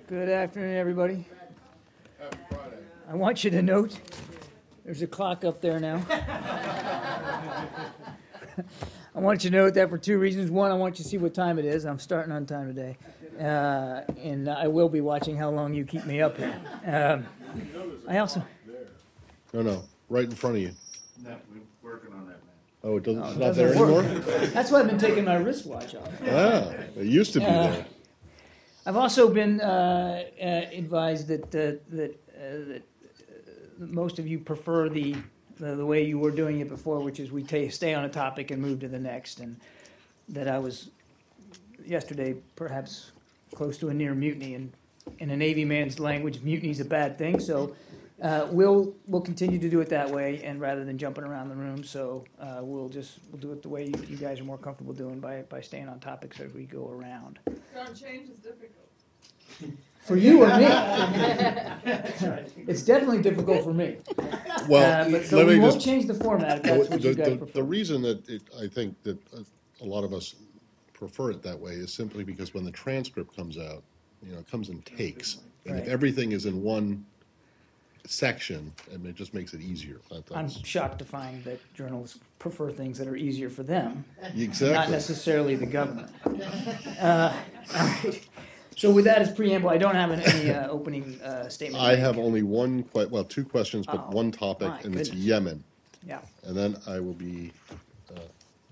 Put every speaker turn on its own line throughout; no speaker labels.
Good afternoon, everybody.
Happy Friday.
I want you to note, there's a clock up there now. I want you to note that for two reasons. One, I want you to see what time it is. I'm starting on time today. And I will be watching how long you keep me up here. I also...
No, right in front of you.
No, we're working on that, man.
Oh, it's not
doesn't
there
work.
anymore?
That's why I've been taking my wristwatch off.
Ah, it used to be there.
I've also been advised that most of you prefer the way you were doing it before, which is we stay on a topic and move to the next, and that I was yesterday perhaps close to a near mutiny, and in a Navy man's language, mutiny is a bad thing. So we'll continue to do it that way, and rather than jumping around the room, so we'll do it the way you guys are more comfortable doing by staying on topics as we go around.
Don't change is difficult.
For you or me? It's definitely difficult for me.
Well,
But so
let
we
me
won't
just.
change the format if that's what you guys prefer.
The reason that I think that a lot of us prefer it that way is simply because when the transcript comes out, it comes in takes, and
Right.
if everything is in one section, it just makes it easier.
I'm shocked to find that journalists prefer things that are easier for them,
Exactly.
not necessarily the government. All right. So with that as preamble, I don't have any opening statement.
I have only two questions, but
Oh,
one topic,
my
and it's
goodness.
Yemen.
Yeah.
And then I will be,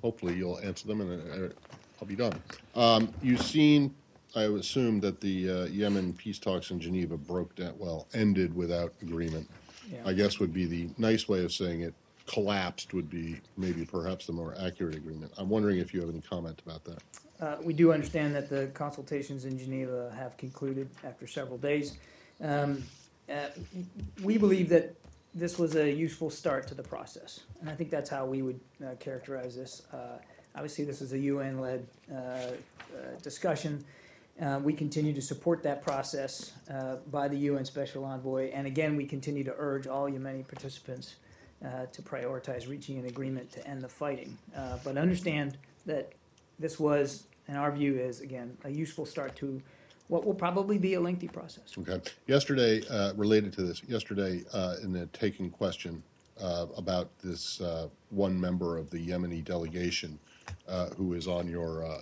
hopefully you'll answer them, and I'll be done. You've seen, I assume, that the Yemen peace talks in Geneva ended without agreement.
Yeah.
I guess would be the nice way of saying it. Collapsed would be maybe perhaps the more accurate agreement. I'm wondering if you have any comment about that.
We do understand that the consultations in Geneva have concluded after several days. We believe that this was a useful start to the process, and I think that's how we would characterize this. Obviously, this is a UN-led discussion. We continue to support that process by the UN Special Envoy, and again, we continue to urge all Yemeni participants to prioritize reaching an agreement to end the fighting. But understand that this was, in our view, is, again, a useful start to what will probably be a lengthy process.
Okay. Yesterday, related to this, in the taking question about this one member of the Yemeni delegation who is on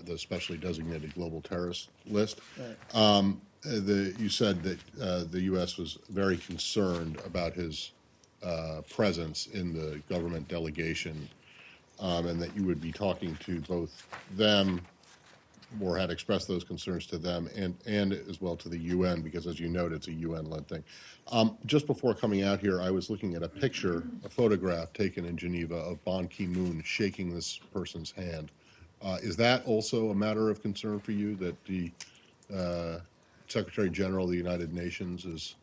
the specially designated global terrorist list,
Right.
You said that the U.S. was very concerned about his presence in the government delegation, and that you would be talking to both them, or had expressed those concerns to them, and as well to the UN, because as you note, it's a UN-led thing. Just before coming out here, I was looking at a photograph taken in Geneva of Ban Ki-moon shaking this person's hand. Is that also a matter of concern for you, that the Secretary General of the United Nations is,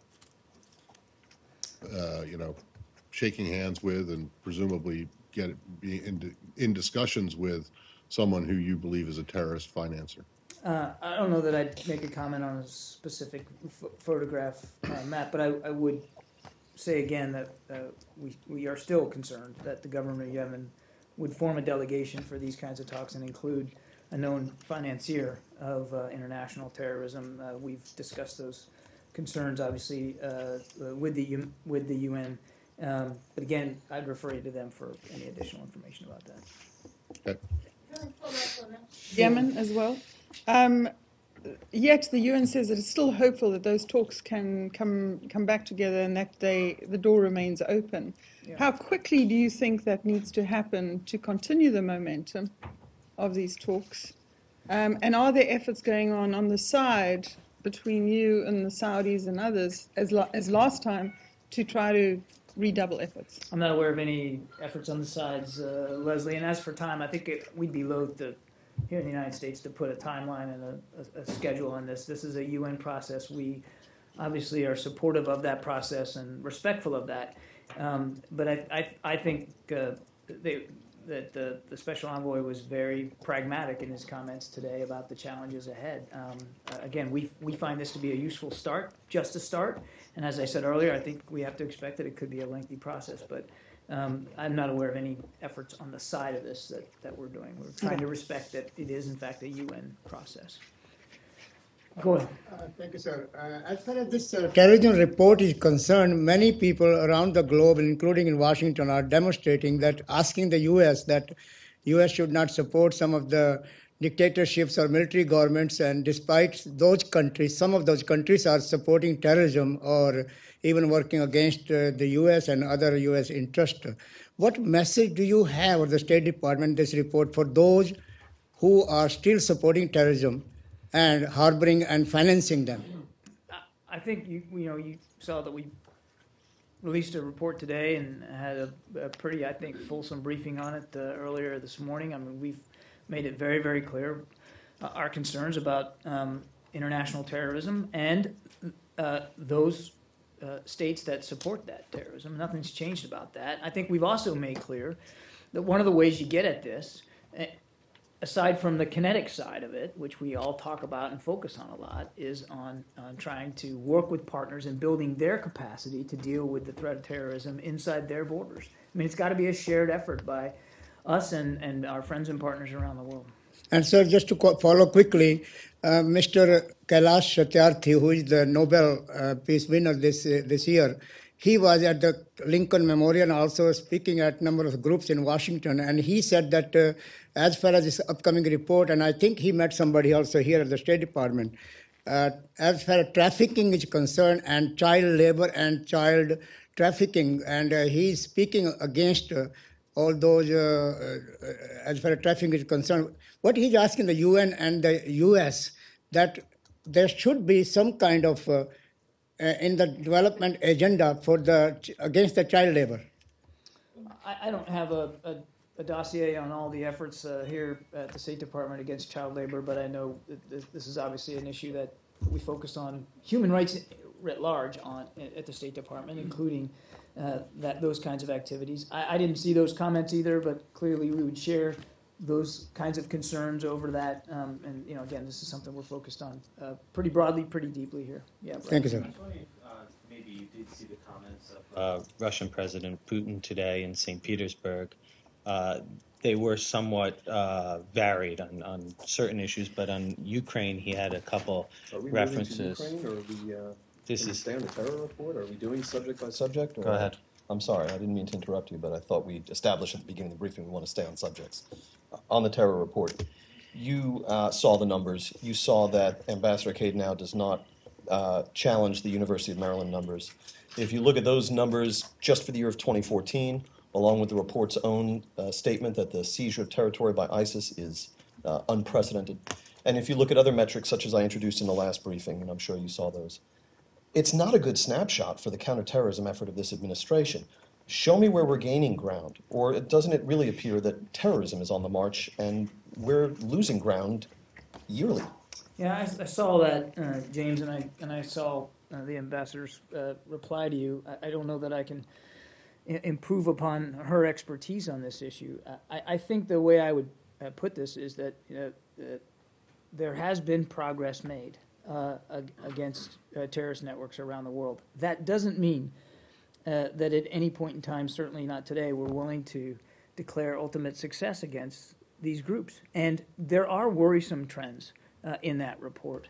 shaking hands with and presumably be in discussions with someone who you believe is a terrorist financer?
I don't know that I'd make a comment on a specific photograph, Matt, but I would say again that we are still concerned that the government of Yemen would form a delegation for these kinds of talks and include a known financier of international terrorism. We've discussed those concerns, obviously, with the UN. But again, I'd refer you to them for any additional information about that.
Okay.
Yemen as well. Yet the UN says that it's still hopeful that those talks can come back together and that the door remains open.
Yeah.
How quickly do you think that needs to happen to continue the momentum of these talks? And are there efforts going on the side between you and the Saudis and others, as last time, to try to redouble efforts?
I'm not aware of any efforts on the sides, Leslie. And as for time, I think we'd be loath to, here in the United States, to put a timeline and a schedule on this. This is a UN process. We obviously are supportive of that process and respectful of that. But I think that the special envoy was very pragmatic in his comments today about the challenges ahead. Again, we find this to be a useful start, just a start. And as I said earlier, I think we have to expect that it could be a lengthy process. But I'm not aware of any efforts on the side of this that we're doing. We're trying to respect that it is, in fact, a UN process. Go ahead.
Thank you, sir. As far as this terrorism report is concerned, many people around the globe, including in Washington, are demonstrating that, asking the U.S. that U.S. should not support some of the dictatorships or military governments. And despite those countries, some of those countries are supporting terrorism or even working against the U.S. and other U.S. interests. What message do you have, or the State Department, this report, for those who are still supporting terrorism and harboring and financing them?
I think you saw that we released a report today and had a pretty, I think, fulsome briefing on it earlier this morning. I mean, we've made it very, very clear our concerns about international terrorism and those states that support that terrorism. Nothing's changed about that. I think we've also made clear that one of the ways you get at this, aside from the kinetic side of it, which we all talk about and focus on a lot, is on trying to work with partners and building their capacity to deal with the threat of terrorism inside their borders. I mean, it's got to be a shared effort by us and our friends and partners around the world.
And sir, just to follow quickly, Mr. Kailash Satyarthi, who is the Nobel Peace winner this year, he was at the Lincoln Memorial and also speaking at a number of groups in Washington. And he said that as far as this upcoming report, and I think he met somebody also here at the State Department, as far as trafficking is concerned and child labor and child trafficking, and he's speaking against all those, as far as trafficking is concerned. What he's asking the UN and the US, that there should be some kind of in the development agenda for against the child labor.
I don't have a dossier on all the efforts here at the State Department against child labor, but I know this is obviously an issue that we focus on human rights writ large on at the State Department, including those kinds of activities. I didn't see those comments either, but clearly we would share those kinds of concerns over that. And again, this is something we're focused on pretty broadly, pretty deeply here. Yeah. Brian.
Thank you, sir.
I was wondering if maybe you did see the comments of Russian President Putin today in St. Petersburg. They were somewhat varied on certain issues, but on Ukraine he had a couple references.
Are we moving to Ukraine, or are we
This is
stay on the terror report? Are we doing subject by subject? Or?
Go ahead.
I'm sorry, I didn't mean to interrupt you, but I thought we established at the beginning of the briefing we want to stay on subjects. On the terror report, you saw the numbers. You saw that Ambassador Cade now does not challenge the University of Maryland numbers. If you look at those numbers just for the year of 2014, along with the report's own statement that the seizure of territory by ISIS is unprecedented, and if you look at other metrics such as I introduced in the last briefing, and I'm sure you saw those, it's not a good snapshot for the counterterrorism effort of this administration. Show me where we're gaining ground, or doesn't it really appear that terrorism is on the march and we're losing ground yearly?
Yeah, I saw that, James, and I saw the ambassador's reply to you. I don't know that I can improve upon her expertise on this issue. I think the way I would put this is that there has been progress made against terrorist networks around the world. That doesn't mean that at any point in time, certainly not today, we're willing to declare ultimate success against these groups. And there are worrisome trends in that report.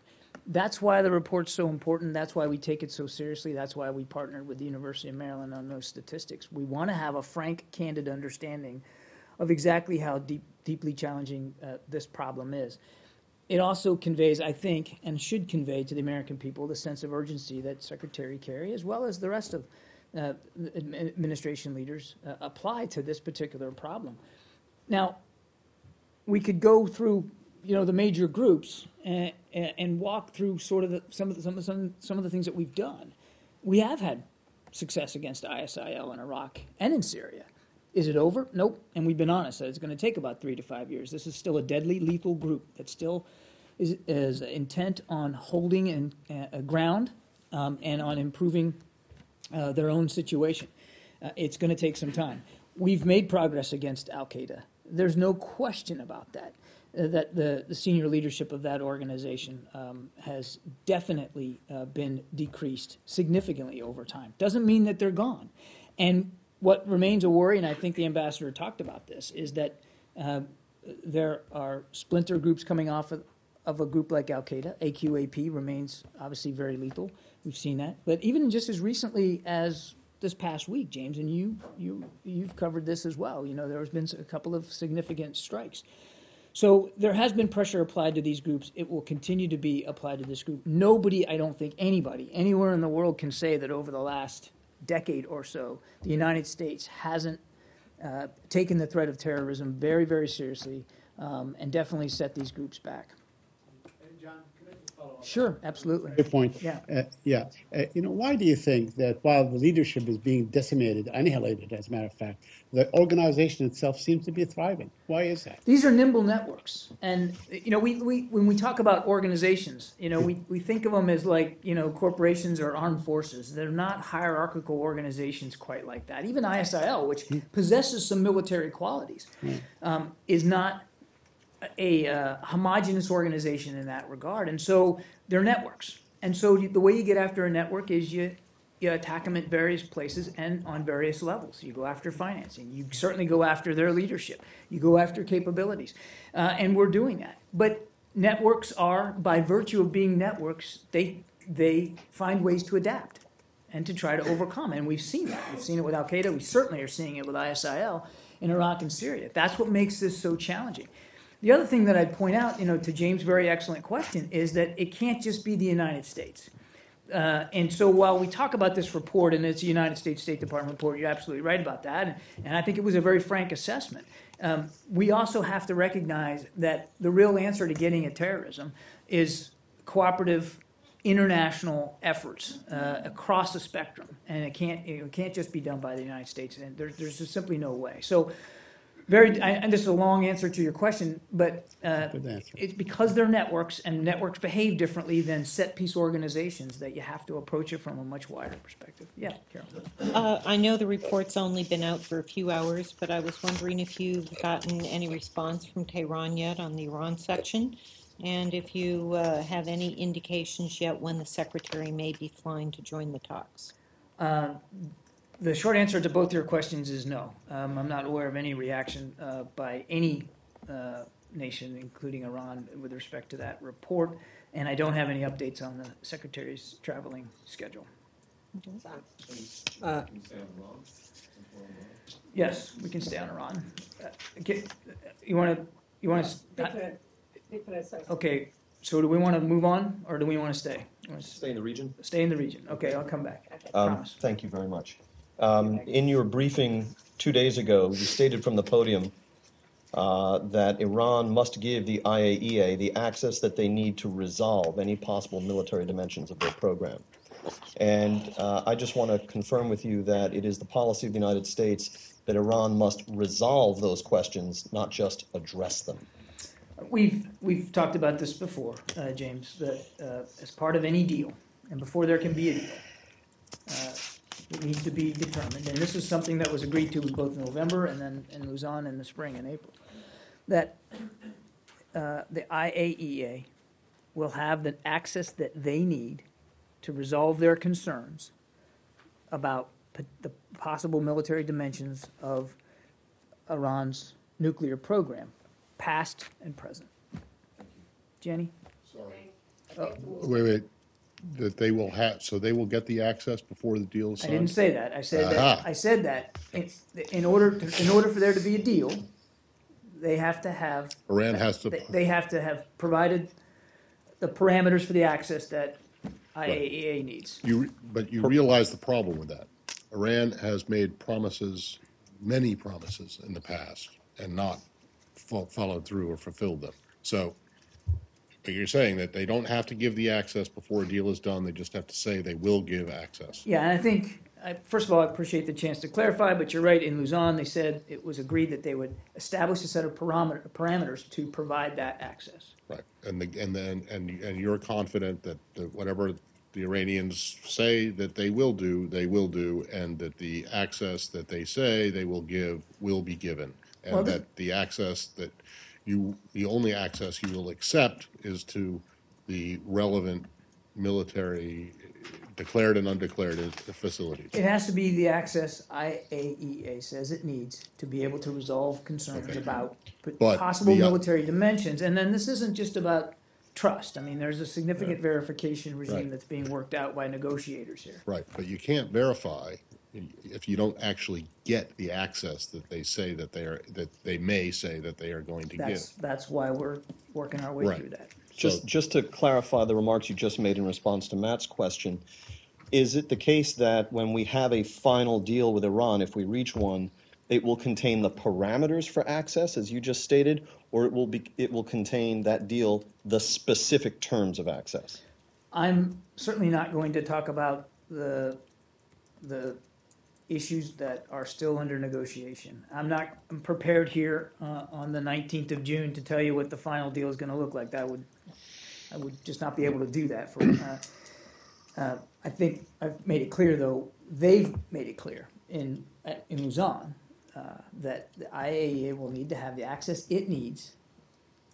That's why the report's so important. That's why we take it so seriously. That's why we partnered with the University of Maryland on those statistics. We want to have a frank, candid understanding of exactly how deeply challenging this problem is. It also conveys, I think, and should convey to the American people the sense of urgency that Secretary Kerry, as well as the rest of administration leaders, apply to this particular problem. Now, we could go through, the major groups and walk through sort of some of the things that we've done. We have had success against ISIL in Iraq and in Syria. Is it over? Nope. And we've been honest that it's going to take about 3 to 5 years. This is still a deadly, lethal group that still is intent on holding ground and on improving their own situation. It's going to take some time. We've made progress against al-Qaeda. There's no question about that. That the senior leadership of that organization has definitely been decreased significantly over time. Doesn't mean that they're gone. And what remains a worry, and I think the ambassador talked about this, is that there are splinter groups coming off of a group like Al Qaeda. AQAP remains obviously very lethal. We've seen that, but even just as recently as this past week, James, and you've covered this as well. You know, there has been a couple of significant strikes. So there has been pressure applied to these groups. It will continue to be applied to this group. Nobody, I don't think anybody, anywhere in the world can say that over the last decade or so, the United States hasn't taken the threat of terrorism very, very seriously and definitely set these groups back.
John, can I just follow up?
Sure, absolutely.
Good point.
Yeah.
Why do you think that while the leadership is being decimated, annihilated, as a matter of fact, the organization itself seems to be thriving? Why is that?
These are nimble networks. And, we when we talk about organizations, we think of them as like, corporations or armed forces. They're not hierarchical organizations quite like that. Even ISIL, which possesses some military qualities, is not a homogenous organization in that regard. And so they're networks. And so the way you get after a network is you attack them at various places and on various levels. You go after financing. You certainly go after their leadership. You go after capabilities. And we're doing that. But networks are, by virtue of being networks, they find ways to adapt and to try to overcome. And we've seen that. We've seen it with Al Qaeda. We certainly are seeing it with ISIL in Iraq and Syria. That's what makes this so challenging. The other thing that I'd point out, to James' very excellent question, is that it can't just be the United States. And so while we talk about this report, and it's a United States State Department report, you're absolutely right about that, and I think it was a very frank assessment. We also have to recognize that the real answer to getting at terrorism is cooperative international efforts across the spectrum, and it can't just be done by the United States, and there's just simply no way. So. And this is a long answer to your question, but it's because they're networks, and networks behave differently than set-piece organizations that you have to approach it from a much wider perspective. Yeah, Carol.
I know the report's only been out for a few hours, but I was wondering if you've gotten any response from Tehran yet on the Iran section, and if you have any indications yet when the Secretary may be flying to join the talks.
The short answer to both your questions is no. I'm not aware of any reaction by any nation, including Iran, with respect to that report, and I don't have any updates on the Secretary's traveling schedule. Yes, we can stay on Iran. You want to? Okay. So do we want to move on, or do we want to stay?
Stay in the region?
Stay in the region. Okay, I'll come back. Promise.
Thank you very much. In your briefing 2 days ago, you stated from the podium that Iran must give the IAEA the access that they need to resolve any possible military dimensions of their program. And I just want to confirm with you that it is the policy of the United States that Iran must resolve those questions, not just address them.
We've talked about this before, James, that as part of any deal, and before there can be a deal, it needs to be determined, and this is something that was agreed to both in November and then in Lausanne in the spring and April, that the IAEA will have the access that they need to resolve their concerns about the possible military dimensions of Iran's nuclear program, past and present. Jenny?
Sorry. Wait. That they will have, so they will get the access before the deal is
I
signed?
didn't say that. I said
Aha.
that. I said that in order for there to be a deal, they have to have.
Iran has to.
They have to have provided the parameters for the access that IAEA needs.
But you realize the problem with that. Iran has made promises, many promises in the past, and not followed through or fulfilled them. So. But you're saying that they don't have to give the access before a deal is done. They just have to say they will give access.
Yeah, and I think, first of all, I appreciate the chance to clarify, but you're right. In Lausanne, they said it was agreed that they would establish a set of parameters to provide that access.
Right, and you're confident that whatever the Iranians say that they will do, and that the access that they say they will give will be given, and that the access that the only access you will accept is to the relevant military declared and undeclared facilities.
It has to be the access IAEA says it needs to be able to resolve concerns about possible military dimensions. And then this isn't just about trust. I mean, there's a significant verification regime
Right.
that's being worked out by negotiators here.
Right, but you can't verify if you don't actually get the access that they say that they may say that they are going to give.
That's why we're working our way
Right.
through that.
Just to clarify the remarks you just made in response to Matt's question, is it the case that when we have a final deal with Iran, if we reach one, it will contain the parameters for access, as you just stated, or it will contain that deal the specific terms of access?
I'm certainly not going to talk about the issues that are still under negotiation. I'm prepared here on the 19th of June to tell you what the final deal is going to look like. I would just not be able to do that. I think I've made it clear, though, they've made it clear in Lausanne that the IAEA will need to have the access it needs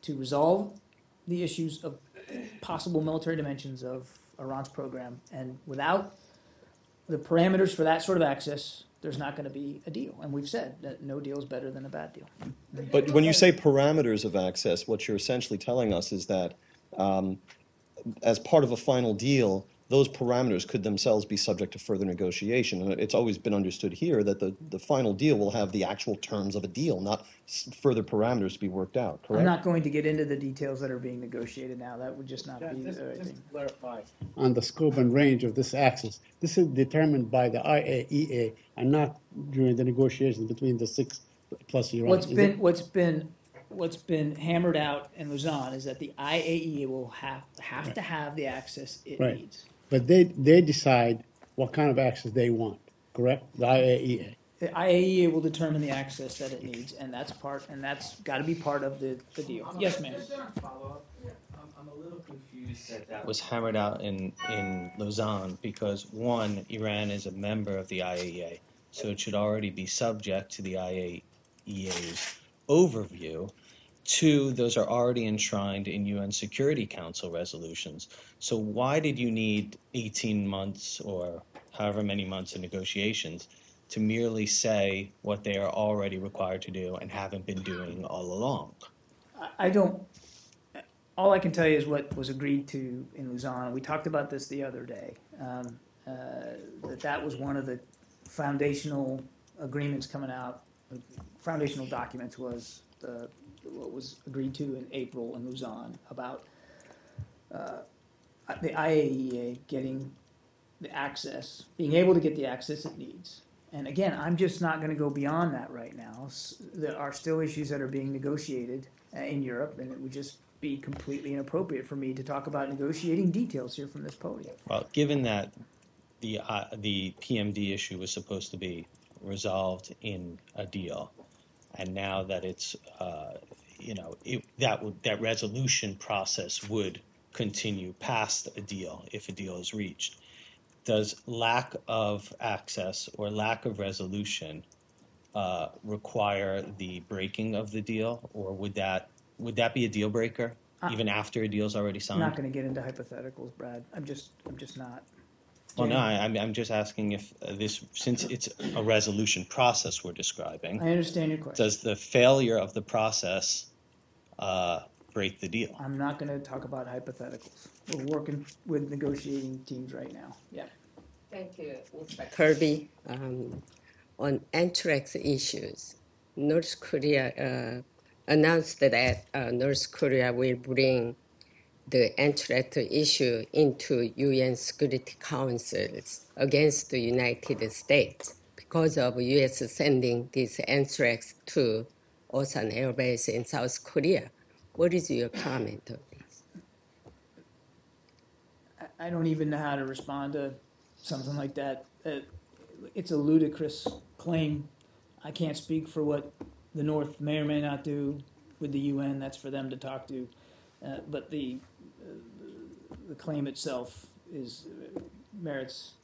to resolve the issues of possible military dimensions of Iran's program. And without the parameters for that sort of access, there's not going to be a deal. And we've said that no deal is better than a bad deal.
But when you say parameters of access, what you're essentially telling us is that as part of a final deal, those parameters could themselves be subject to further negotiation. And it's always been understood here that the final deal will have the actual terms of a deal, not further parameters to be worked out, correct?
I'm not going to get into the details that are being negotiated now. That would just not be
Just
the right
to
thing.
clarify on the scope and range of this access, this is determined by the IAEA and not during the negotiations between the 6+ Iran.
What's been hammered out in Lausanne is that the IAEA will have to have the access it
Right.
needs.
But they decide what kind of access they want, correct? The IAEA.
The IAEA will determine the access that it needs, and that's got to be part of the deal. Yes, ma'am.
Follow-up? I'm a little confused that was hammered out in Lausanne because, one, Iran is a member of the IAEA, so it should already be subject to the IAEA's overview. Two, those are already enshrined in UN Security Council resolutions. So why did you need 18 months or however many months of negotiations to merely say what they are already required to do and haven't been doing all along?
I don't. All I can tell you is what was agreed to in Lausanne. We talked about this the other day. That was one of the foundational agreements coming out. Foundational documents was what was agreed to in April in Lausanne about the IAEA getting the access, being able to get the access it needs. And again, I'm just not going to go beyond that right now. There are still issues that are being negotiated in Europe, and it would just be completely inappropriate for me to talk about negotiating details here from this podium.
Well, given that the PMD issue was supposed to be resolved in a deal, and now that it's that resolution process would continue past a deal if a deal is reached. Does lack of access or lack of resolution require the breaking of the deal, or would that be a deal breaker even after a deal is already
I'm
signed?
not going to get into hypotheticals, Brad. I'm just not.
Well, no, I'm just asking if since it's a resolution process we're describing,
I understand your question.
does the failure of the process break the deal?
I'm not going to talk about hypotheticals. We're working with negotiating teams right now. Yeah.
Thank you, Mr. Kirby. On anthrax issues, North Korea announced that North Korea will bring the anthrax issue into UN Security Councils against the United States because of U.S. sending this anthrax to Osan Air Base in South Korea. What is your comment on this?
I don't even know how to respond to something like that. It's a ludicrous claim. I can't speak for what the North may or may not do with the UN. That's for them to talk to. But the claim itself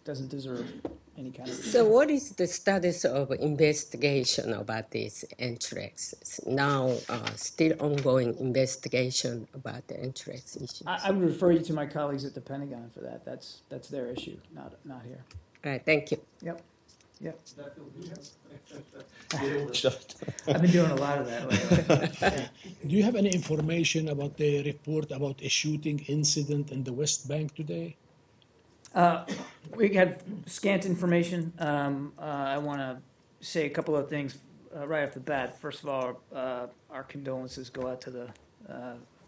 doesn't deserve any kind of.
So what is the status of investigation about this anthrax? Now, still ongoing investigation about the anthrax issue.
I would refer you to my colleagues at the Pentagon for that. That's their issue, not here.
All right, thank you.
Yep. Yep.
Shut.
I've been doing a lot of that lately.
Do you have any information about the report about a shooting incident in the West Bank today?
We have scant information. I want to say a couple of things right off the bat. First of all, our condolences go out to the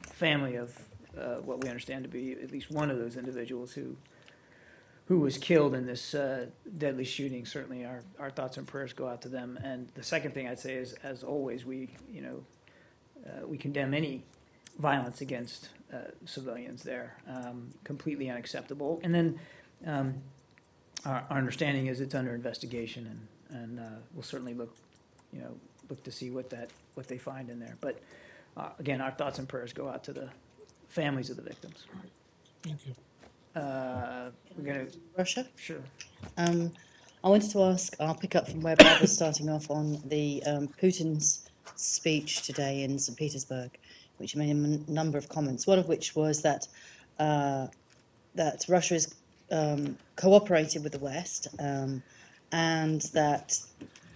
family of what we understand to be at least one of those individuals who was killed in this deadly shooting. Certainly, our thoughts and prayers go out to them. And the second thing I'd say is, as always, we condemn any violence against civilians there. Completely unacceptable. And then our understanding is it's under investigation, and we'll certainly look to see what they find in there. But again, our thoughts and prayers go out to the families of the victims.
Thank you.
We're gonna
Russia?
sure.
I wanted to ask, I'll pick up from where Bob was starting off on the Putin's speech today in St. Petersburg, which he made a number of comments, one of which was that that Russia is cooperating with the West, and that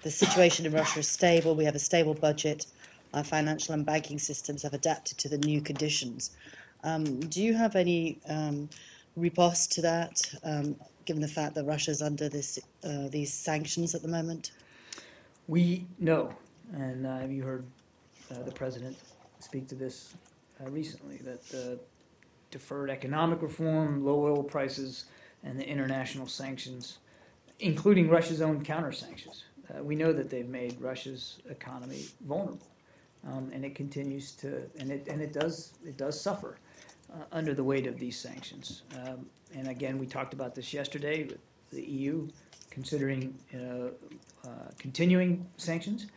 the situation in Russia is stable. We have a stable budget. Our financial and banking systems have adapted to the new conditions. Do you have any riposte to that, given the fact that Russia's under these sanctions at the moment?
We know, and have you heard the president speak to this recently, that deferred economic reform, low oil prices, and the international sanctions, including Russia's own counter-sanctions. We know that they've made Russia's economy vulnerable, and it continues to, and it does suffer under the weight of these sanctions. And again, we talked about this yesterday with the EU considering continuing sanctions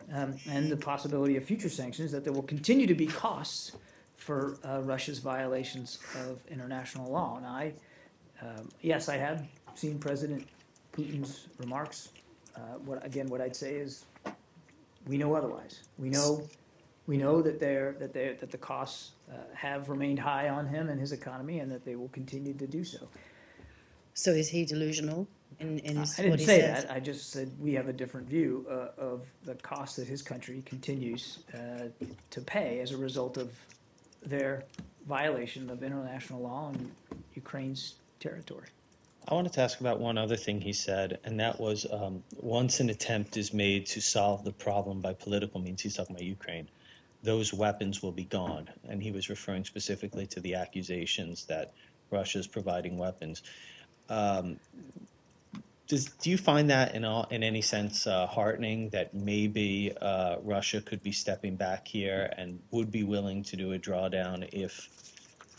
and the possibility of future sanctions, that there will continue to be costs for Russia's violations of international law. And yes, I have seen President Putin's remarks. What I'd say is, we know otherwise. We know that the costs have remained high on him and his economy, and that they will continue to do so.
So is he delusional in
I
what
didn't
he
say
says?
that. I just said we have a different view of the cost that his country continues to pay as a result of their violation of international law on Ukraine's territory.
I wanted to ask about one other thing he said, and that was once an attempt is made to solve the problem by political means, he's talking about Ukraine, those weapons will be gone. And he was referring specifically to the accusations that Russia is providing weapons. Do you find that in any sense heartening, that maybe Russia could be stepping back here and would be willing to do a drawdown if,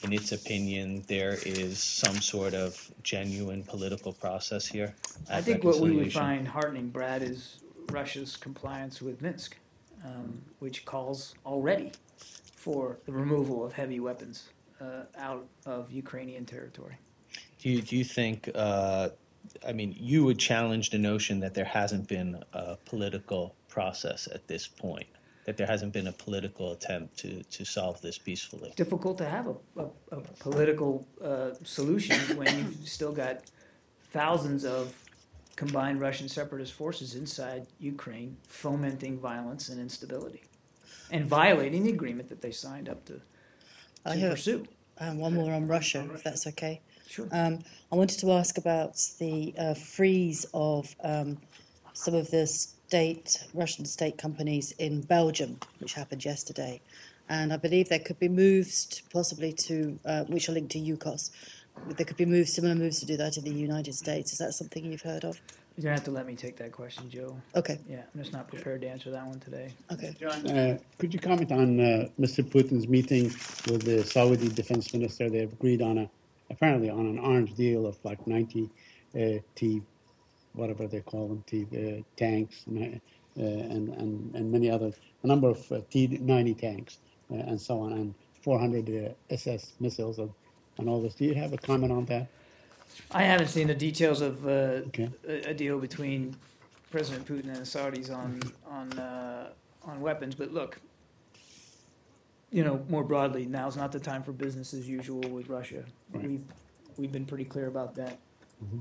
in its opinion, there is some sort of genuine political process here?
I think what we would find heartening, Brad, is Russia's compliance with Minsk, which calls already for the removal of heavy weapons out of Ukrainian territory.
Do you think, you would challenge the notion that there hasn't been a political process at this point, that there hasn't been a political attempt to solve this peacefully?
Difficult to have a political solution when you've still got thousands of combined Russian separatist forces inside Ukraine fomenting violence and instability and violating the agreement that they signed up to pursue.
One more on Russia, if that's okay.
Sure.
I wanted to ask about the freeze of some of the Russian state companies in Belgium, which happened yesterday. And I believe there could be moves possibly to, which are linked to UCOS. There could be similar moves to do that in the United States. Is that something you've heard of?
You're going to have to let me take that question, Joe.
Okay.
Yeah, I'm just not prepared to answer that one today.
Okay.
Could you comment on Mr. Putin's meeting with the Saudi defense minister? They've agreed apparently on an arms deal of like 90 whatever they call them, tanks and many others, a number of T-90 tanks and so on, and 400 SS missiles and all this. Do you have a comment on that?
I haven't seen the details of a deal between President Putin and the Saudis on weapons, but look, more broadly, now's not the time for business as usual with Russia. Right. We've been pretty clear about that. Mm-hmm.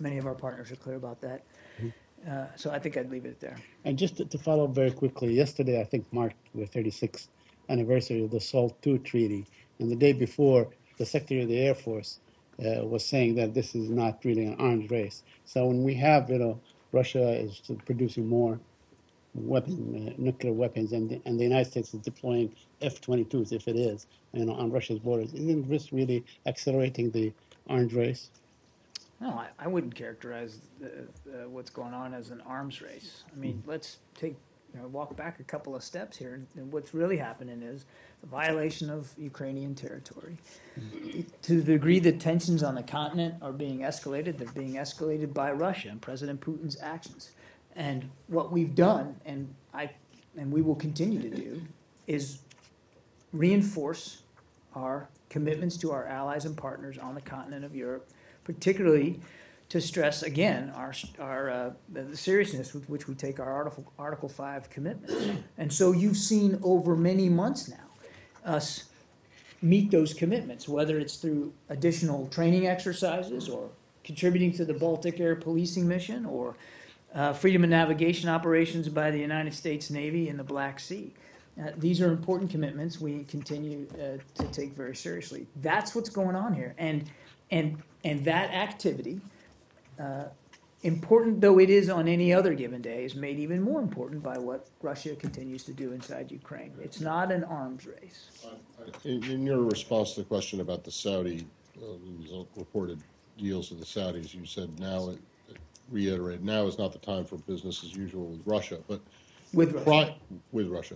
Many of our partners are clear about that. Mm-hmm. So I think I'd leave it there.
And just to follow up very quickly, yesterday I think marked the 36th anniversary of the SALT II treaty, and the day before, the Secretary of the Air Force was saying that this is not really an arms race. So when we have, Russia is producing more nuclear weapons, and the United States is deploying F-22s, if it is, on Russia's borders, isn't this really accelerating the arms race?
No, I wouldn't characterize what's going on as an arms race. I mean, let's walk back a couple of steps here. And what's really happening is a violation of Ukrainian territory. To the degree that tensions on the continent are being escalated, they're being escalated by Russia and President Putin's actions. And what we've done, and we will continue to do, is reinforce our commitments to our allies and partners on the continent of Europe, particularly to stress again the seriousness with which we take our Article 5 commitments. And so you've seen over many months now us meet those commitments, whether it's through additional training exercises or contributing to the Baltic Air Policing Mission or freedom of navigation operations by the United States Navy in the Black Sea. These are important commitments we continue to take very seriously. That's what's going on here. And that activity, important though it is on any other given day, is made even more important by what Russia continues to do inside Ukraine. It's not an arms race.
In your response to the question about the Saudi reported deals with the Saudis, you said now is not the time for business as usual with Russia, but
with
Russia.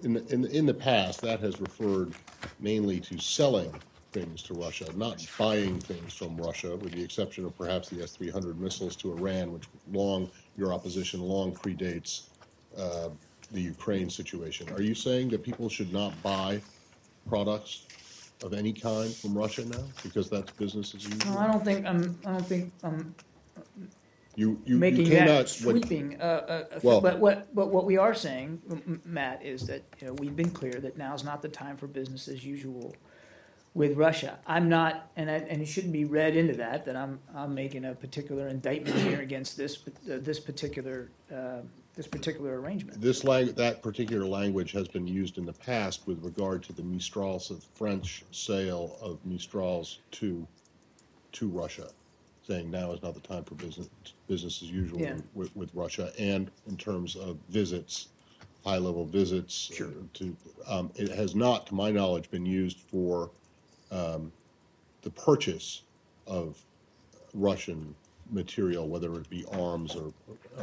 In the past, that has referred mainly to selling things to Russia, not buying things from Russia, with the exception of perhaps the S-300 missiles to Iran, which your opposition long predates the Ukraine situation. Are you saying that people should not buy products of any kind from Russia now because that's business as usual?
No, I don't think I'm
you
making
cannot,
that sweeping. But what we are saying, Matt, is that we've been clear that now's not the time for business as usual with Russia. I'm not, and it shouldn't be read into that I'm making a particular indictment here against this particular arrangement.
That particular language has been used in the past with regard to the Mistrals, the French sale of Mistrals to Russia, saying now is not the time for business as usual with Russia, and in terms of visits, high-level visits.
Sure.
It has not, to my knowledge, been used for the purchase of Russian material, whether it be arms or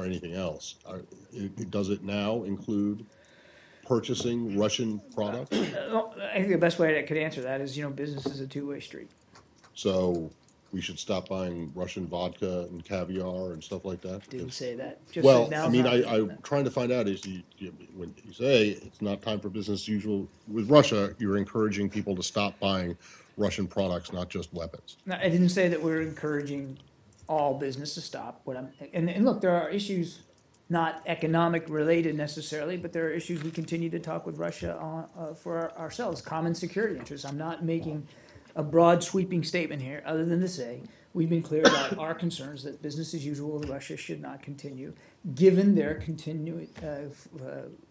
anything else. Does it now include purchasing Russian products?
I think the best way I could answer that is, business is a two-way street.
So we should stop buying Russian vodka and caviar and stuff like that?
Didn't say that.
I'm trying to find out, when you say it's not time for business as usual with Russia, you're encouraging people to stop buying Russian products, not just weapons.
No, I didn't say that we're encouraging all business to stop. And look, there are issues not economic related necessarily, but there are issues we continue to talk with Russia on, for ourselves, common security interests. I'm not making a broad sweeping statement here, other than to say we've been clear about our concerns that business as usual with Russia should not continue, given their continued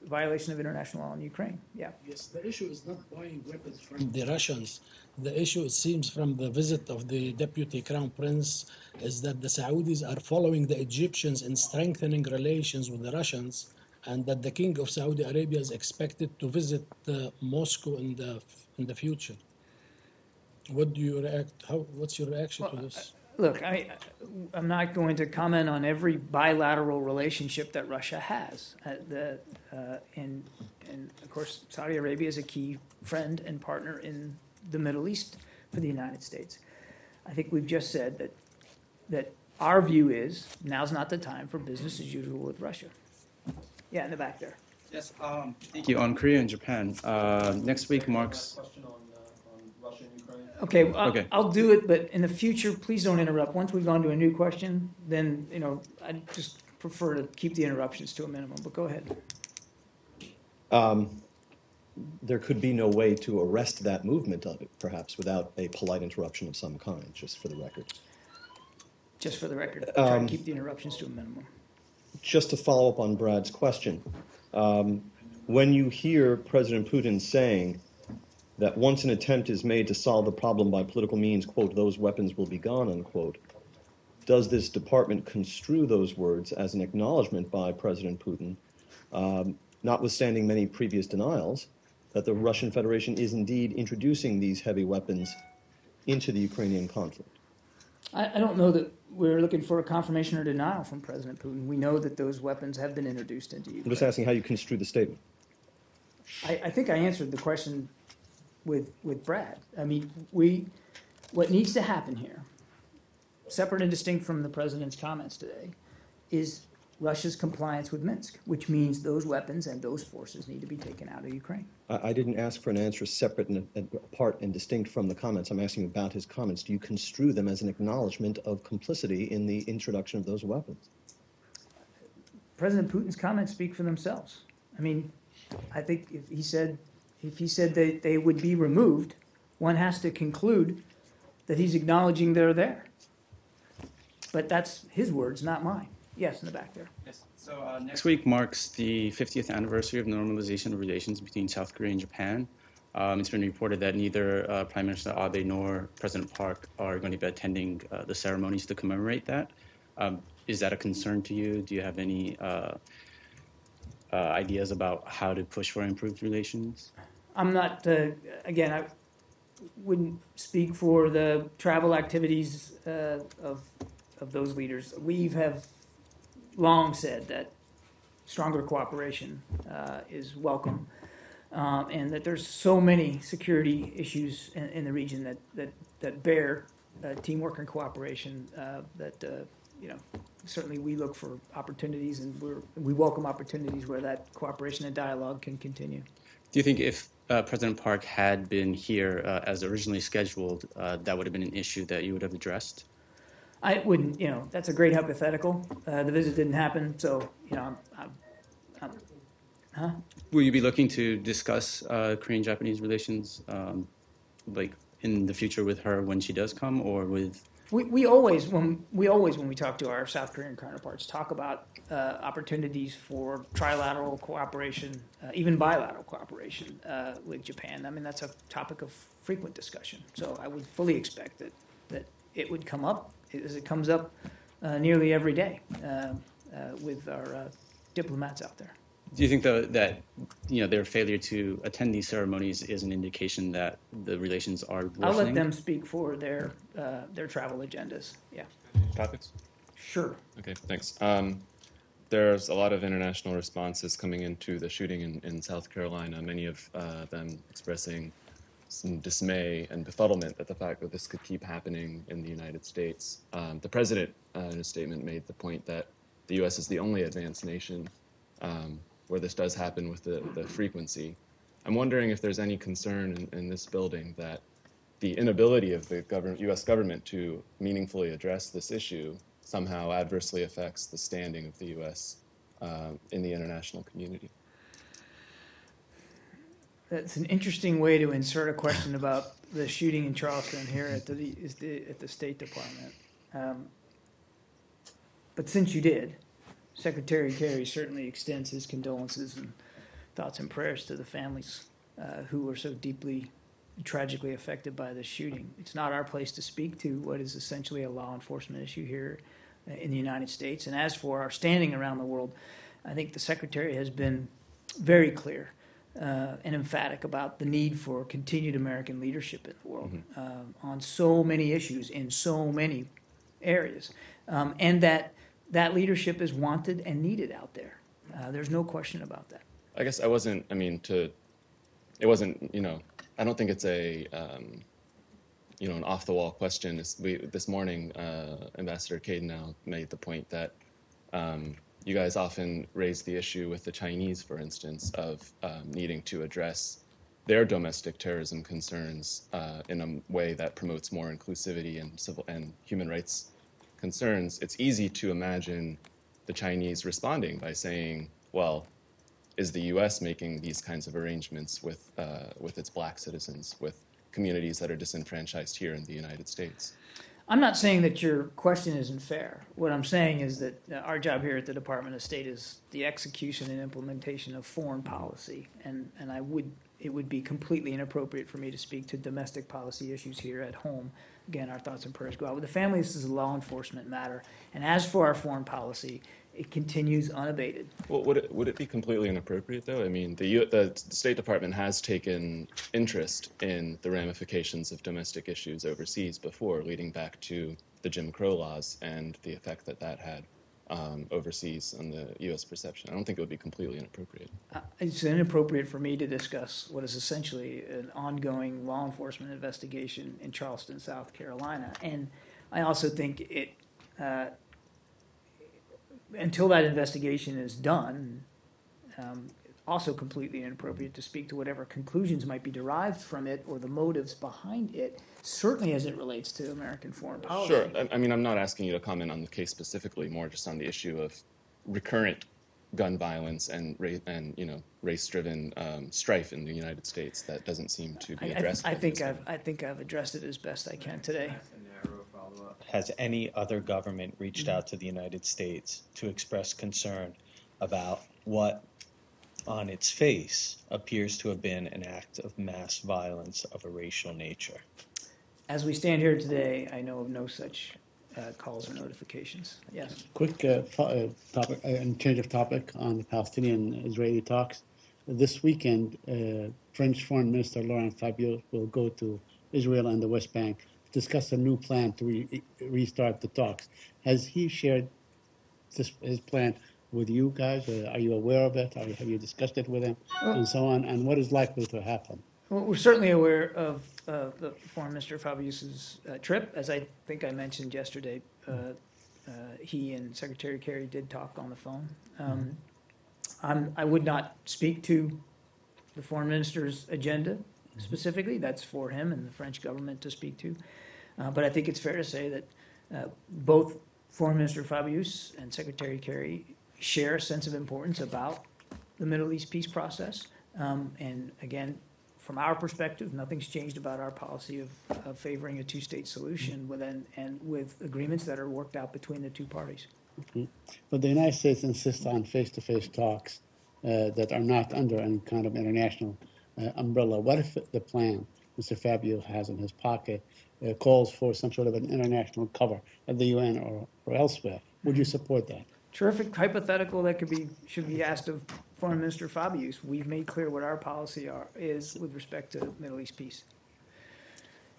violation of international law in Ukraine. Yeah.
Yes, the issue is not buying weapons from the Russians. The issue, it seems, from the visit of the Deputy Crown Prince, is that the Saudis are following the Egyptians in strengthening relations with the Russians, and that the King of Saudi Arabia is expected to visit Moscow in the future. What do you what's your reaction to this?
Look, I'm not going to comment on every bilateral relationship that Russia has. And of course, Saudi Arabia is a key friend and partner in the Middle East for the United States. I think we've just said that our view is now's not the time for business as usual with Russia. Yeah, in the back there.
Yes, thank you. On Korea and Japan, next week marks...
Okay,
Okay.
I'll do it, but in the future, please don't interrupt. Once we've gone to a new question, then, I just prefer to keep the interruptions to a minimum, but go ahead.
There could be no way to arrest that movement, perhaps, without a polite interruption of some kind, just for the record.
just for the record, try to keep the interruptions to a minimum.
Just to follow up on Brad's question, when you hear President Putin saying that once an attempt is made to solve the problem by political means, quote, those weapons will be gone, unquote, does this department construe those words as an acknowledgement by President Putin, notwithstanding many previous denials, that the Russian Federation is indeed introducing these heavy weapons into the Ukrainian conflict?
I don't know that we're looking for a confirmation or denial from President Putin. We know that those weapons have been introduced into Ukraine.
I'm just asking how you construe the statement.
I think I answered the question with Brad. I mean, what needs to happen here, separate and distinct from the president's comments today, is Russia's compliance with Minsk, which means those weapons and those forces need to be taken out of Ukraine.
I didn't ask for an answer separate and apart and distinct from the comments. I'm asking about his comments. Do you construe them as an acknowledgement of complicity in the introduction of those weapons?
President Putin's comments speak for themselves. I mean, I think if he said that they would be removed, one has to conclude that he's acknowledging they're there. But that's his words, not mine. Yes, in the back there.
Yes. So next week marks the 50th anniversary of normalization of relations between South Korea and Japan. It's been reported that neither Prime Minister Abe nor President Park are going to be attending the ceremonies to commemorate that. Is that a concern to you? Do you have any ideas about how to push for improved relations?
I'm not, again, I wouldn't speak for the travel activities of those leaders. We have long said that stronger cooperation is welcome, and that there's so many security issues in the region that bear teamwork and cooperation that certainly we look for opportunities, and we welcome opportunities where that cooperation and dialogue can continue.
Do you think if President Park had been here as originally scheduled, that would have been an issue that you would have addressed?
I wouldn't, that's a great hypothetical. The visit didn't happen, so,
Will you be looking to discuss Korean-Japanese relations, like in the future with her when she does come, or with?
We always, when we talk to our South Korean counterparts, talk about opportunities for trilateral cooperation, even bilateral cooperation with Japan. I mean, that's a topic of frequent discussion. So I would fully expect that it would come up, as it comes up nearly every day with our diplomats out there.
Do you think that their failure to attend these ceremonies is an indication that the relations are worsening?
I'll let them speak for their travel agendas. Yeah.
Topics?
Sure.
Okay, thanks. There's a lot of international responses coming into the shooting in South Carolina, many of them expressing some dismay and befuddlement at the fact that this could keep happening in the United States. The president, in a statement, made the point that the U.S. is the only advanced nation where this does happen with the frequency. I'm wondering if there's any concern in this building that the inability of the U.S. government to meaningfully address this issue somehow adversely affects the standing of the U.S. In the international community.
That's an interesting way to insert a question about the shooting in Charleston here at the State Department. But since you did, Secretary Kerry certainly extends his condolences and thoughts and prayers to the families who were so deeply, tragically affected by this shooting. It's not our place to speak to what is essentially a law enforcement issue here in the United States. And as for our standing around the world, I think the Secretary has been very clear and emphatic about the need for continued American leadership in the world on so many issues in so many areas, and that leadership is wanted and needed out there. There's no question about that.
I guess I don't think it's an off-the-wall question. This morning, Ambassador Cadenau made the point that you guys often raise the issue with the Chinese, for instance, of needing to address their domestic terrorism concerns in a way that promotes more inclusivity and civil and human rights concerns. It's easy to imagine the Chinese responding by saying, well, is the U.S. making these kinds of arrangements with its black citizens, with communities that are disenfranchised here in the United States?
I'm not saying that your question isn't fair. What I'm saying is that our job here at the Department of State is the execution and implementation of foreign policy, and it would be completely inappropriate for me to speak to domestic policy issues here at home. Again, our thoughts and prayers go out with the family. This is a law enforcement matter, and as for our foreign policy, it continues unabated.
Well, would it be completely inappropriate, though? I mean, the State Department has taken interest in the ramifications of domestic issues overseas before, leading back to the Jim Crow laws and the effect that that had overseas on the U.S. perception. I don't think it would be completely inappropriate.
It's inappropriate for me to discuss what is essentially an ongoing law enforcement investigation in Charleston, South Carolina. And I also think it, until that investigation is done, also completely inappropriate to speak to whatever conclusions might be derived from it or the motives behind it, certainly as it relates to American foreign policy.
Sure. I mean, I'm not asking you to comment on the case specifically, more just on the issue of recurrent gun violence and race-driven strife in the United States that doesn't seem to be addressed.
I think I've addressed it as best I can today.
Has any other government reached out to the United States to express concern about what, on its face, appears to have been an act of mass violence of a racial nature?
As we stand here today, I know of no such calls or notifications. Yes.
Quick topic and change of topic on the Palestinian-Israeli talks. This weekend, French Foreign Minister Laurent Fabius will go to Israel and the West Bank to discuss a new plan to restart the talks. Has he shared his plan with you guys? Are you aware of it? Have you discussed it with him, and so on? And what is likely to happen?
Well, we're certainly aware of the Foreign Minister Fabius's trip. As I think I mentioned yesterday, he and Secretary Kerry did talk on the phone. I would not speak to the Foreign Minister's agenda specifically. That's for him and the French government to speak to. But I think it's fair to say that both Foreign Minister Fabius and Secretary Kerry share a sense of importance about the Middle East peace process. And again, from our perspective, nothing's changed about our policy of favoring a two-state solution with agreements that are worked out between the two parties.
Mm-hmm. But the United States insists on face-to-face talks that are not under any kind of international umbrella. What if the plan Mr. Fabio has in his pocket calls for some sort of an international cover at the UN or elsewhere? Would you support that?
Terrific hypothetical that should be asked of Foreign Minister Fabius. We've made clear what our policy is with respect to Middle East peace.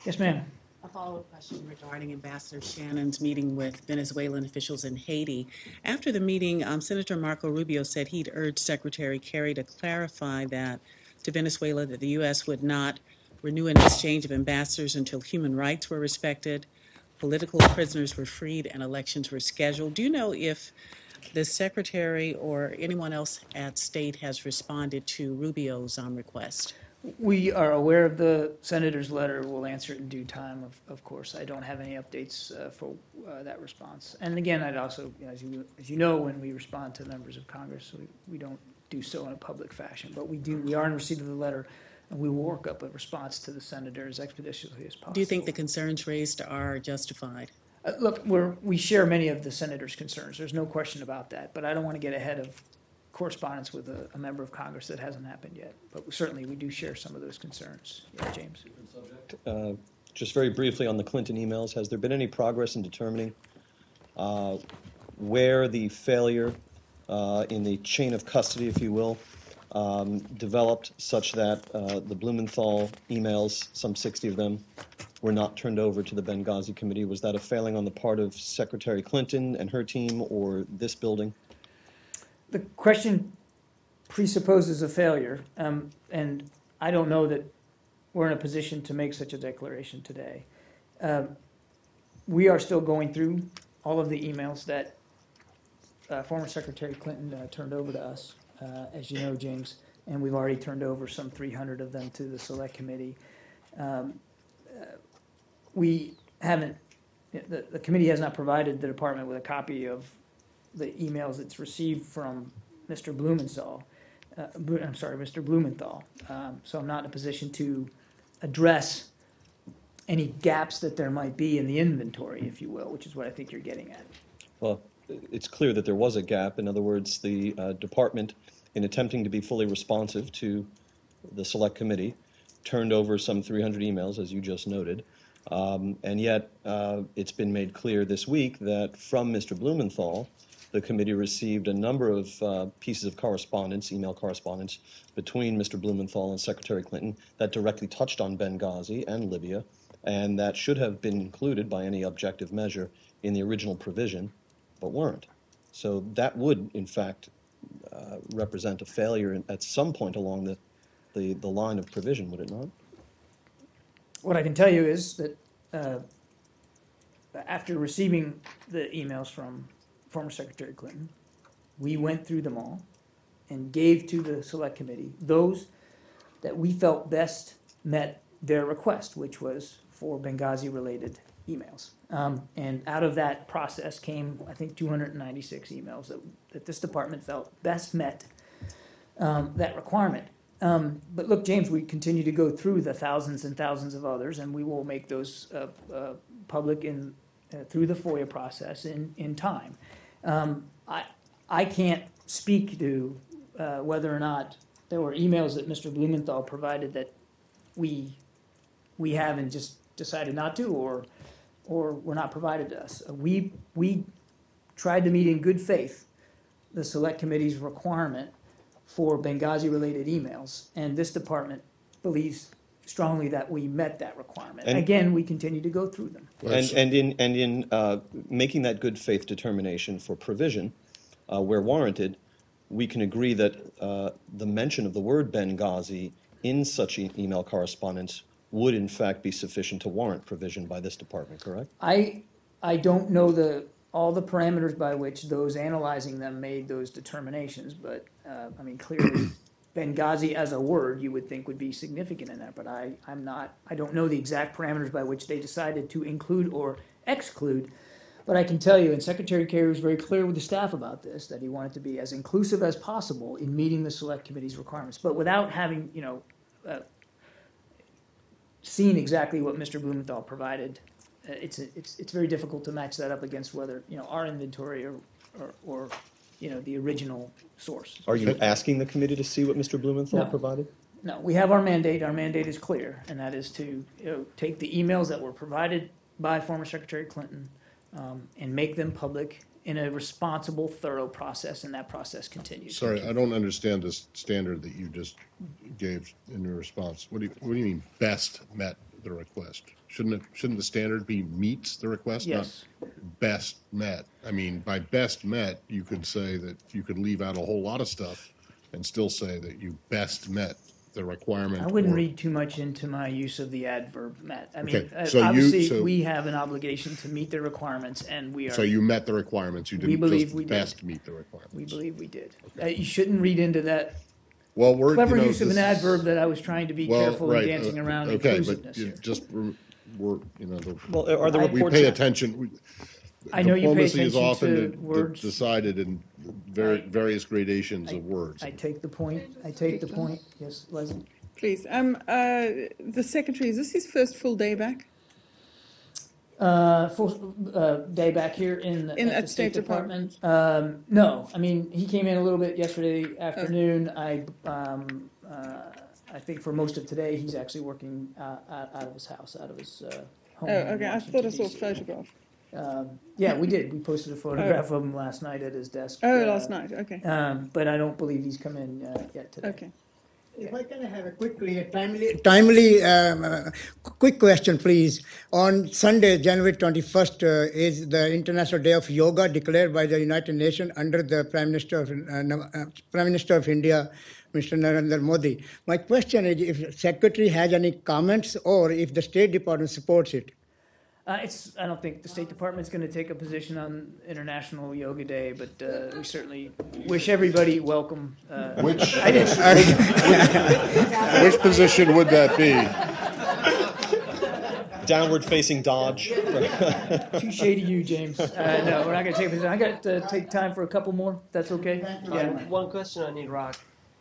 Yes, ma'am.
A follow-up question regarding Ambassador Shannon's meeting with Venezuelan officials in Haiti. After the meeting, Senator Marco Rubio said he'd urged Secretary Kerry to clarify that to Venezuela that the U.S. would not renew an exchange of ambassadors until human rights were respected, political prisoners were freed, and elections were scheduled. Do you know if the Secretary or anyone else at State has responded to Rubio's request?
We are aware of the Senator's letter. We'll answer it in due time, of course. I don't have any updates for that response. And again, I'd also, as you know, when we respond to members of Congress, we don't do so in a public fashion. But we are in receipt of the letter, and we will work up a response to the Senator as expeditiously as possible.
Do you think the concerns raised are justified?
Look, we share many of the Senator's concerns. There's no question about that. But I don't want to get ahead of correspondence with a member of Congress that hasn't happened yet. But certainly we do share some of those concerns. Yeah, James.
Just very briefly on the Clinton emails, has there been any progress in determining where the failure in the chain of custody, if you will, developed such that the Blumenthal emails, some 60 of them, were not turned over to the Benghazi Committee? Was that a failing on the part of Secretary Clinton and her team or this building?
The question presupposes a failure, and I don't know that we're in a position to make such a declaration today. We are still going through all of the emails that former Secretary Clinton turned over to us, as you know, James, and we've already turned over some 300 of them to the Select Committee. We haven't, the committee has not provided the department with a copy of the emails it's received from Mr. Blumenthal. So I'm not in a position to address any gaps that there might be in the inventory, if you will, which is what I think you're getting at.
Well, it's clear that there was a gap. In other words, the department, in attempting to be fully responsive to the select committee, turned over some 300 emails, as you just noted. And yet, it's been made clear this week that from Mr. Blumenthal, the committee received a number of pieces of correspondence, email correspondence, between Mr. Blumenthal and Secretary Clinton that directly touched on Benghazi and Libya, and that should have been included by any objective measure in the original provision, but weren't. So that would, in fact, represent a failure at some point along the line of provision, would it not?
What I can tell you is that after receiving the emails from former Secretary Clinton, we went through them all and gave to the select committee those that we felt best met their request, which was for Benghazi-related emails. And out of that process came, I think, 296 emails that this department felt best met that requirement. But look, James, we continue to go through the thousands and thousands of others, and we will make those public through the FOIA process in time. I can't speak to whether or not there were emails that Mr. Blumenthal provided that we haven't just decided not to, or were not provided to us. We tried to meet in good faith the Select Committee's requirement for Benghazi-related emails, and this department believes strongly that we met that requirement.
And
again, we continue to go through them.
And in making that good faith determination for provision, where warranted, we can agree that the mention of the word Benghazi in such email correspondence would in fact be sufficient to warrant provision by this department, correct?
I don't know all the parameters by which those analyzing them made those determinations, but I mean, clearly Benghazi as a word you would think would be significant in that, but I don't know the exact parameters by which they decided to include or exclude. But I can tell you, and Secretary Kerry was very clear with the staff about this, that he wanted to be as inclusive as possible in meeting the Select Committee's requirements, but without having, seen exactly what Mr. Blumenthal provided. It's very difficult to match that up against whether, our inventory or the original source.
Are you asking the committee to see what Mr. Blumenthal
No.
provided?
No, we have our mandate. Our mandate is clear, and that is to take the emails that were provided by former Secretary Clinton and make them public in a responsible, thorough process, and that process continues.
Sorry, I don't understand this standard that you just gave in your response. What do you mean best met the request? Shouldn't the standard be meets the request,
Yes.
not best met? I mean, by best met, you could say that you could leave out a whole lot of stuff and still say that you best met the requirement.
I wouldn't
or-
read too much into my use of the adverb met. I mean,
Okay, so
obviously, we have an obligation to meet the requirements, and we are.
So you met the requirements. You
We
didn't
believe
just
we did.
best meet the requirements.
We believe we did. You shouldn't read into that
Well,
clever use of an adverb that I was trying to be careful in dancing around
okay,
inclusiveness
but you
here.
just we're
Well, are the
we
reports
pay attention.
I know you pay
Diplomacy is
attention
often
to words.
decided in various gradations of words.
I take the point. Yes, Leslie?
Please. The Secretary, is this his first full day back?
Full day back here at the State
Department.
Department. No, I mean, he came in a little bit yesterday afternoon. I think for most of today, he's actually working out of his house, out of his home.
Oh,
in
okay. I
Washington,
thought I saw a
DC.
photograph.
Yeah, we did. We posted a photograph of him last night at his desk.
Oh, last night. Okay.
But I don't believe he's come in yet today.
Okay.
If I can have a timely quick question, please. On Sunday, January 21st, is the International Day of Yoga declared by the United Nations under the Prime Minister of India, Mr. Narendra Modi. My question is if Secretary has any comments or if the State Department supports it.
I don't think the State Department's going to take a position on International Yoga Day, but we certainly wish everybody welcome.
Which position would that be?
Downward facing dodge.
Touche to you, James. No, we're not going to take a position. I got to take time for a couple more, if that's okay.
One question I need, Rock.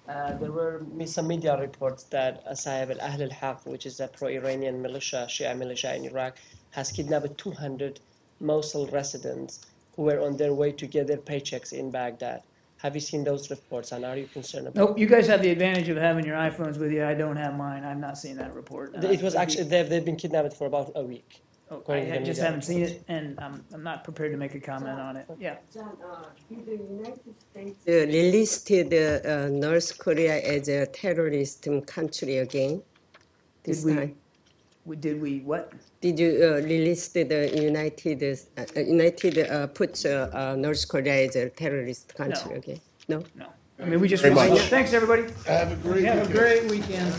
There were some media reports that Asayab al-Ahl al-Haq, which is a pro-Iranian militia, Shia militia in Iraq, has kidnapped 200 Mosul residents who were on their way to get their paychecks in Baghdad. Have you seen those reports, and are you concerned about
Nope, you guys have the advantage of having your iPhones with you. I don't have mine. I've not seen that report.
It was actually, they've been kidnapped for about a week.
Oh,
according to
I
the
just
media
haven't seen
reports.
it, and I'm not prepared to make a comment on it. Yeah.
John, did the United States relisted North Korea as a terrorist country again this time?
Did we what?
Did you release the United put North Korea as a terrorist country
No.
again? No.
No. I mean, we just.
Very much.
Thanks, everybody.
Have a great
Have a
weekend.
great weekend.